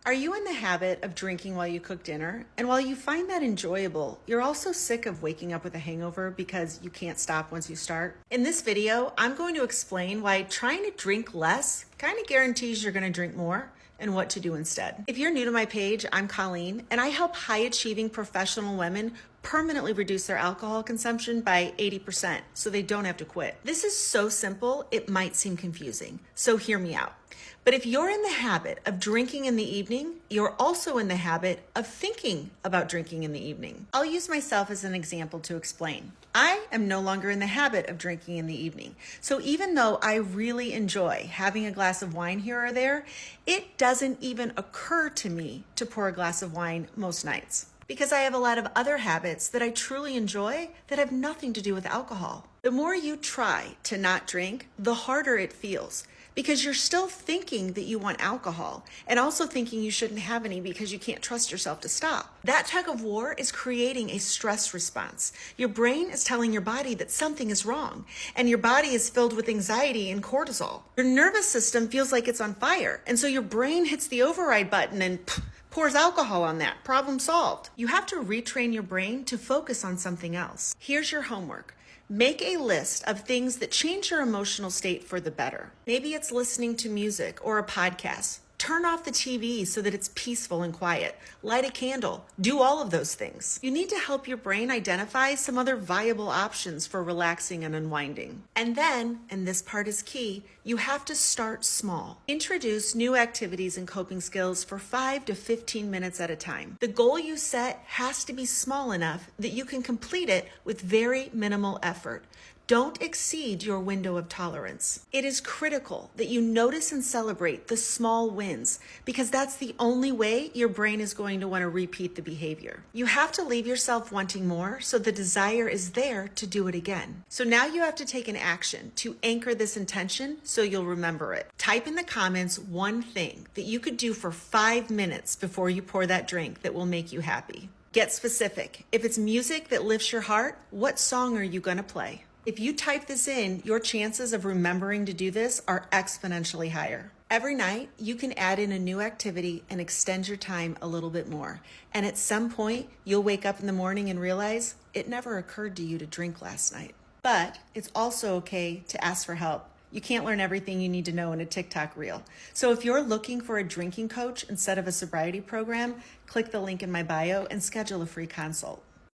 Are you in the habit of drinking while you cook dinner? And while you find that enjoyable, you're also sick of waking up with a hangover because you can't stop once you start? In this video, I'm going to explain why trying to drink less kind of guarantees you're going to drink more and what to do instead. If you're new to my page, I'm Colleen, and I help high-achieving professional women permanently reduce their alcohol consumption by 80% so they don't have to quit. This is so simple, it might seem confusing, so hear me out. But if you're in the habit of drinking in the evening, you're also in the habit of thinking about drinking in the evening. I'll use myself as an example to explain. I am no longer in the habit of drinking in the evening. So even though I really enjoy having a glass of wine here or there, it doesn't even occur to me to pour a glass of wine most nights, because I have a lot of other habits that I truly enjoy that have nothing to do with alcohol. The more you try to not drink, the harder it feels, because you're still thinking that you want alcohol and also thinking you shouldn't have any because you can't trust yourself to stop. That tug of war is creating a stress response. Your brain is telling your body that something is wrong, and your body is filled with anxiety and cortisol. Your nervous system feels like it's on fire, and so your brain hits the override button and pours alcohol on that. Problem solved. You have to retrain your brain to focus on something else. Here's your homework. Make a list of things that change your emotional state for the better. Maybe it's listening to music or a podcast. Turn off the TV so that it's peaceful and quiet. Light a candle. Do all of those things. You need to help your brain identify some other viable options for relaxing and unwinding. And then, and this part is key, you have to start small. Introduce new activities and coping skills for 5 to 15 minutes at a time. The goal you set has to be small enough that you can complete it with very minimal effort. Don't exceed your window of tolerance. It is critical that you notice and celebrate the small wins, because that's the only way your brain is going to want to repeat the behavior. You have to leave yourself wanting more so the desire is there to do it again. So now you have to take an action to anchor this intention so you'll remember it. Type in the comments one thing that you could do for 5 minutes before you pour that drink that will make you happy. Get specific. If it's music that lifts your heart, what song are you going to play? If you type this in, your chances of remembering to do this are exponentially higher. Every night, you can add in a new activity and extend your time a little bit more. And at some point, you'll wake up in the morning and realize it never occurred to you to drink last night. But it's also okay to ask for help. You can't learn everything you need to know in a TikTok reel. So if you're looking for a drinking coach instead of a sobriety program, click the link in my bio and schedule a free consult.